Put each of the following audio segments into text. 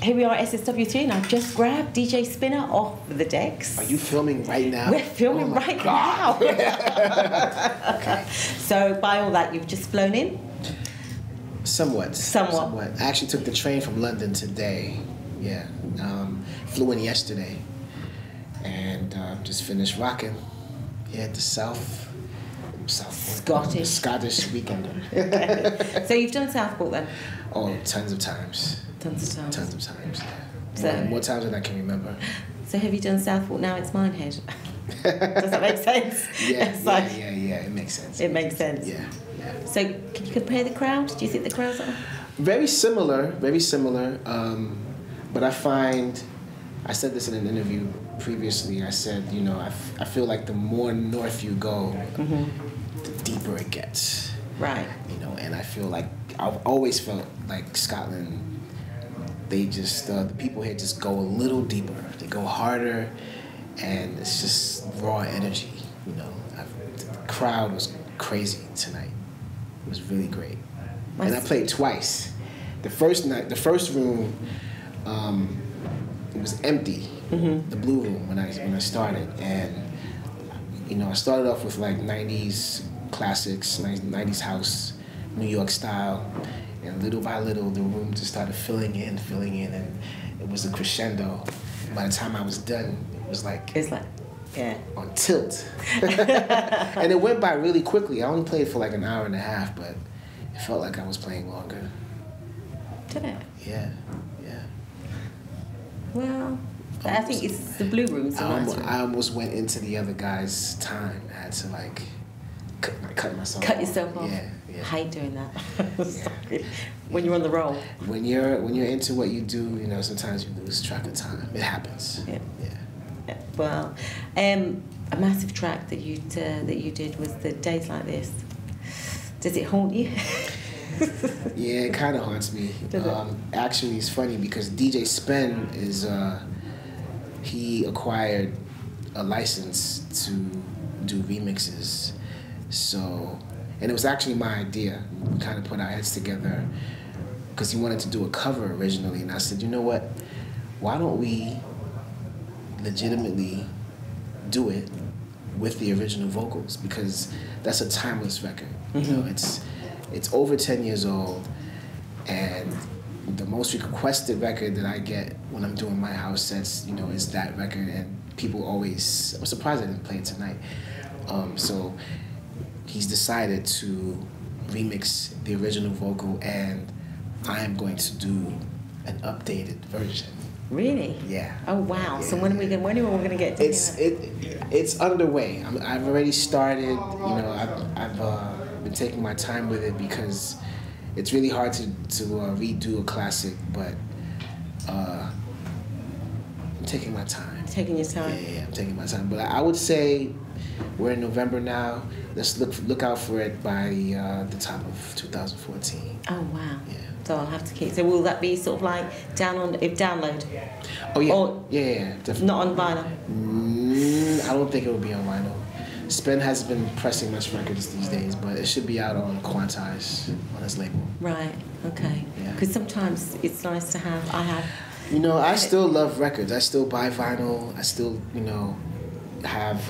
here we are at SSW3 and I've just grabbed DJ Spinna off the decks. Are you filming right now? We're filming right now. Okay. So by all that, you've just flown in? Somewhat. I actually took the train from London today. Yeah. Flew in yesterday. And just finished rocking here at the South Scottish weekender. Okay. So you've done Southport then? Oh, tons of times. Tons of times, yeah. More times than I can remember. So have you done Southport Now It's Minehead? Does that make sense? Yeah, it makes sense. It makes sense. Yeah. So can you compare the crowd? Do you think the crowds are? Very similar. But I find, I said this in an interview previously, I said, you know, I feel like the more north you go, the deeper it gets. Right. You know, and I feel like, I've always felt like Scotland, they just, the people here just go a little deeper. They go harder, and it's just raw energy, you know. The crowd was crazy tonight. It was really great. And I played twice. The first room, it was empty, the blue room when I started, and you know I started off with like 90s classics, 90s house, New York style, and little by little the room just started filling in, and it was a crescendo. By the time I was done, it was like on tilt, and it went by really quickly. I only played for like an hour and a half, but it felt like I was playing longer. Did it? Yeah. Well, I think it's the blue room's the nice room. I almost went into the other guy's time. I had to like cut myself off. Cut yourself off? Yeah. I hate doing that. When you're on the roll. When you're into what you do, you know, sometimes you lose track of time. It happens. Yeah. Well, a massive track that you did was the Days Like This. Does it haunt you? Yeah, it kind of haunts me. Actually, it's funny because DJ Spinna is, he acquired a license to do remixes. So, and it was actually my idea. We kind of put our heads together because he wanted to do a cover originally. And I said, you know what? Why don't we legitimately do it with the original vocals? Because that's a timeless record. You know, it's over 10 years old, and the most requested record that I get when I'm doing my house sets, you know, is that record, and people always, I'm surprised I didn't play it tonight. So he's decided to remix the original vocal, and I am going to do an updated version. Really? Yeah. Oh wow! Yeah. So when are we gonna get to It's underway. I've already started. You know, I've been taking my time with it because it's really hard to redo a classic, but I'm taking my time. Taking your time. Yeah, I'm taking my time. But I would say we're in November now. Let's look out for it by the top of 2014. Oh wow. Yeah. So I'll have to keep. So will that be sort of like download? Oh yeah. Or yeah, definitely. Not on vinyl. I don't think it will be on vinyl. Spin hasn't been pressing much records these days, but it should be out on Quantize on his label. Right. Okay. Because sometimes it's nice to have. You know, I still love records. I still buy vinyl. I still, you know, have.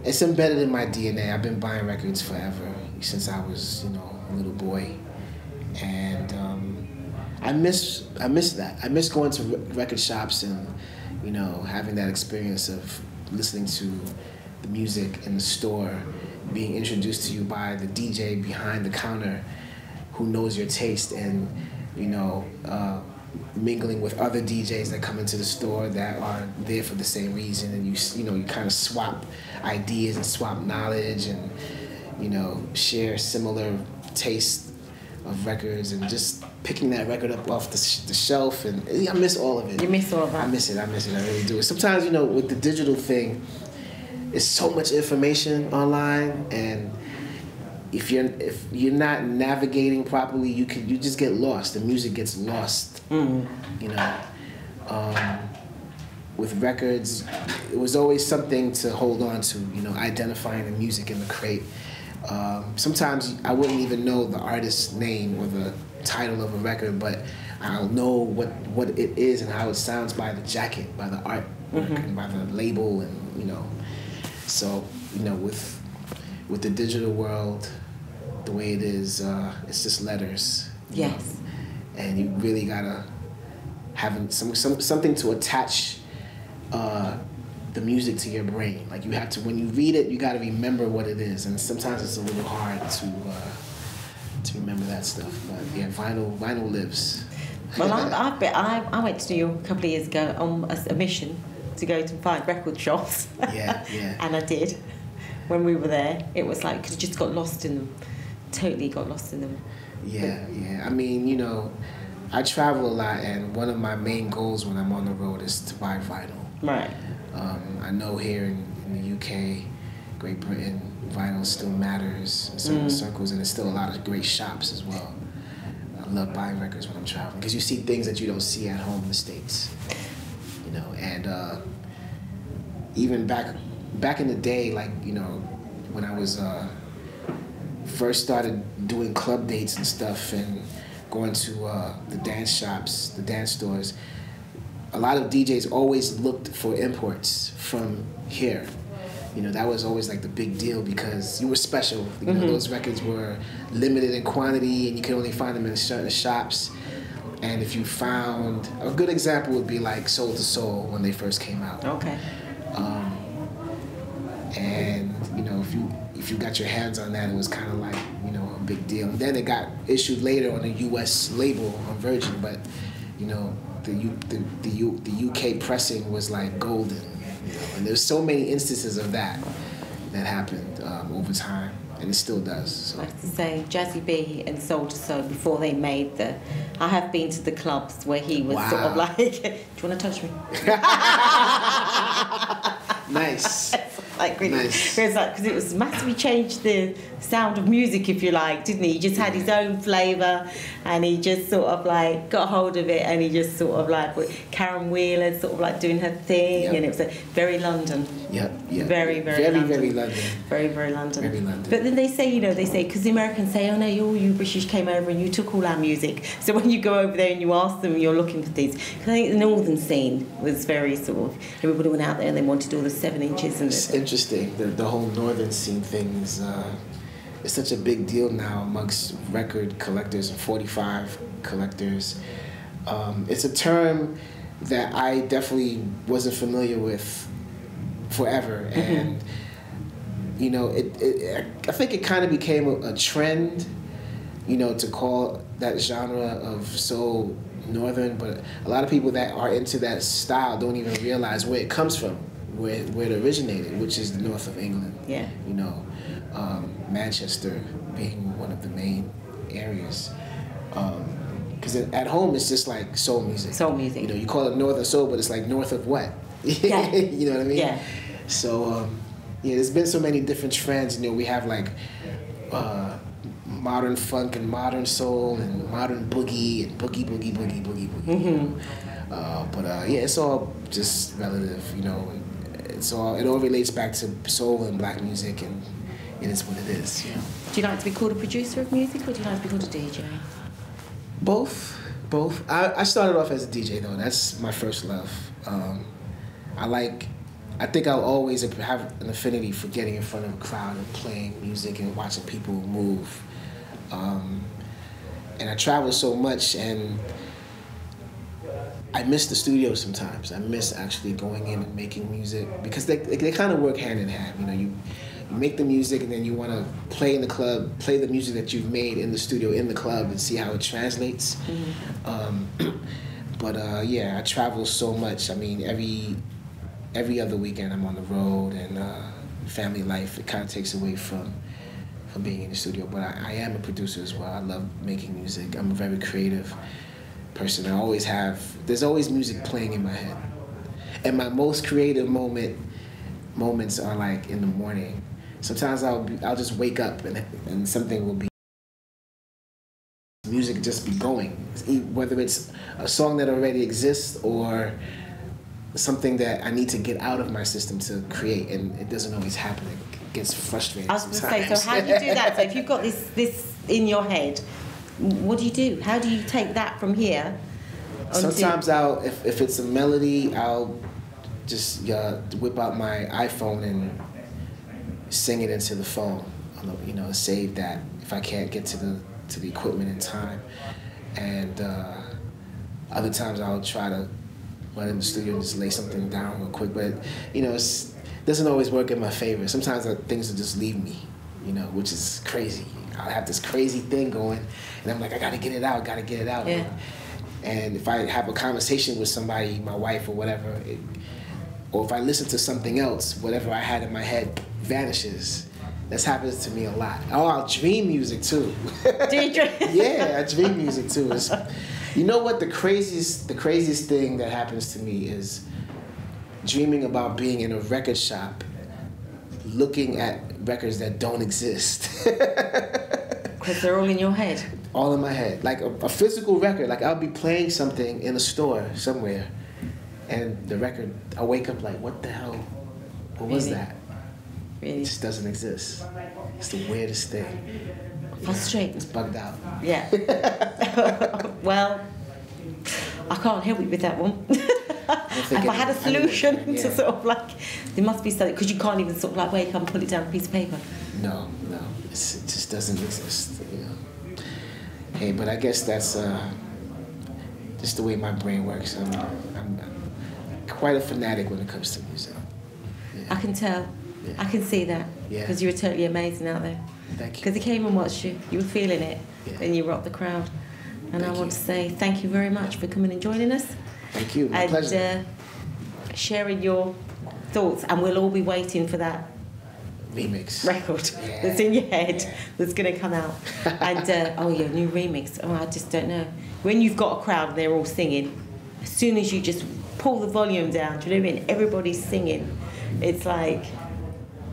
It's embedded in my DNA. I've been buying records forever since I was, you know, a little boy, and I miss that. I miss going to record shops and, you know, having that experience of listening to the music in the store, being introduced to you by the DJ behind the counter who knows your taste, and, you know, mingling with other DJs that come into the store that are there for the same reason, and you know, you kind of swap ideas and swap knowledge and, you know, share similar taste of records, and just picking that record up off the shelf, and I miss all of it. You miss all of that? I miss it, I really do. Sometimes, you know, with the digital thing, it's so much information online, and if you're not navigating properly, you just get lost. The music gets lost. You know, with records, it was always something to hold on to. You know, identifying the music in the crate. Sometimes I wouldn't even know the artist's name or the title of a record, but I'll know what it is and how it sounds by the jacket, by the art, and by the label, and you know. So you know, with the digital world, the way it is, it's just letters. Yes. Know? And you really gotta have something to attach the music to your brain. Like you have to, when you read it, you gotta remember what it is, and sometimes it's a little hard to remember that stuff. But yeah, vinyl lives. Well, I went to New York a couple of years ago on a mission to go to find record shops. Yeah. And I did. When we were there, it was like, 'cause I just got lost in them. Totally got lost in them. Yeah. I mean, you know, I travel a lot, and one of my main goals when I'm on the road is to buy vinyl. Right. I know here in the UK, Great Britain, vinyl still matters in certain circles, and there's still a lot of great shops as well. I love buying records when I'm traveling, because you see things that you don't see at home in the States. You know, and even back in the day, like, you know, when I was first started doing club dates and stuff and going to the dance shops, the dance stores, a lot of DJs always looked for imports from here. You know, that was always like the big deal, because you were special. You know, those records were limited in quantity, and you could only find them in certain shops. And if you found, a good example would be like Soul to Soul when they first came out. Okay. And you know, if you got your hands on that, it was kind of like, you know, a big deal. And then it got issued later on a U.S. label on Virgin, but you know, the UK pressing was like golden. You know? And there's so many instances of that happened over time, and it still does. So. I have to say, Jazzy B and Soul to Soul, before they made I have been to the clubs where he was sort of like, do you want to touch me? Nice. Like really, nice. It was like, because it was massively changed the sound of music, if you like, didn't he? He just had his own flavour, and he just sort of like got hold of it, and he just sort of like, with Karen Wheeler sort of like doing her thing, and it was very London. Yep. Very London. Very London. Very London. Very London. But then they say, because the Americans say, oh no, you British came over and you took all our music. So when you go over there and you ask them, you're looking for things. Because I think the northern scene was very sort of, everybody went out there and they wanted all the 7 inches. And it's interesting. The whole northern scene thing is it's such a big deal now amongst record collectors and 45 collectors. It's a term that I definitely wasn't familiar with forever, and you know, I think it kind of became a trend, you know, to call that genre of soul northern, but a lot of people that are into that style don't even realize where it comes from, where it originated, which is the north of England. Yeah. You know, Manchester being one of the main areas. Because at home it's just like soul music. Soul music. You know, you call it northern soul, but it's like north of what? Yeah. You know what I mean? Yeah. So, yeah, there's been so many different trends. You know, we have like modern funk and modern soul and modern boogie and boogie. But yeah, it's all just relative. You know, it all relates back to soul and black music, and it is what it is. You know. Do you like to be called a producer of music, or do you like to be called a DJ? Both. I started off as a DJ though. That's my first love. I think I'll always have an affinity for getting in front of a crowd and playing music and watching people move. And I travel so much, and I miss the studio sometimes. I miss actually going in and making music, because they kind of work hand in hand. You know, you make the music, and then you want to play in the club, play the music that you've made in the studio, in the club, and see how it translates. But yeah, I travel so much. I mean, every other weekend I'm on the road, and family life, it kind of takes away from being in the studio. But I am a producer as well. I love making music. I'm a very creative person. There's always music playing in my head. And my most creative moments are like in the morning. Sometimes I'll just wake up and something will be, music just be going, whether it's a song that already exists or something that I need to get out of my system to create, and it doesn't always happen. It gets frustrating. I was going to say, so how do you do that? So if you've got this in your head, what do you do? How do you take that from here? Sometimes if it's a melody, I'll just whip out my iPhone and sing it into the phone. You know, save that if I can't get to the equipment in time. And other times I'll try to run in the studio and just lay something down real quick. But you know, it doesn't always work in my favor. Sometimes things will just leave me, you know, which is crazy. I'll have this crazy thing going, and I'm like, I gotta get it out, gotta get it out. Yeah. And if I have a conversation with somebody, my wife or whatever, or if I listen to something else, whatever I had in my head vanishes. This happens to me a lot. Oh, I'll dream music too. Do you dream? Yeah, I dream music too. You know what? The craziest thing that happens to me is dreaming about being in a record shop, looking at records that don't exist. Because they're all in your head. All in my head, like a physical record. Like I'll be playing something in a store somewhere, and the record, I wake up like, what the hell? What was that? Really? It just doesn't exist. It's the weirdest thing. Frustrating. It's bugged out. Yeah. Well, I can't help you with that one. If I had a solution to sort of like, there must be something, because you can't even sort of like wake up and put it down on a piece of paper. No. It just doesn't exist, you know. Hey, but I guess that's just the way my brain works. I'm quite a fanatic when it comes to music. Yeah. I can tell. Yeah. I can see that. Because you were totally amazing out there. Thank you. Because he came and watched you. You were feeling it. Yeah. And you rocked the crowd. And I want to say thank you very much for coming and joining us. Thank you. My pleasure. And sharing your thoughts. And we'll all be waiting for that remix record that's in your head that's going to come out. And your new remix. Oh, I just don't know. When you've got a crowd and they're all singing, as soon as you just pull the volume down, do you know what I mean? Everybody's singing. It's like,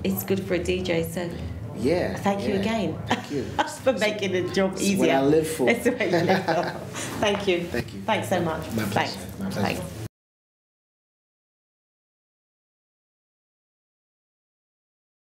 it's good for a DJ. So yeah. Thank you again. Thank you. For making the job easier. That's what I live for. That's what you live for. Thank you. Thank you. Thanks so much. My pleasure. Thanks.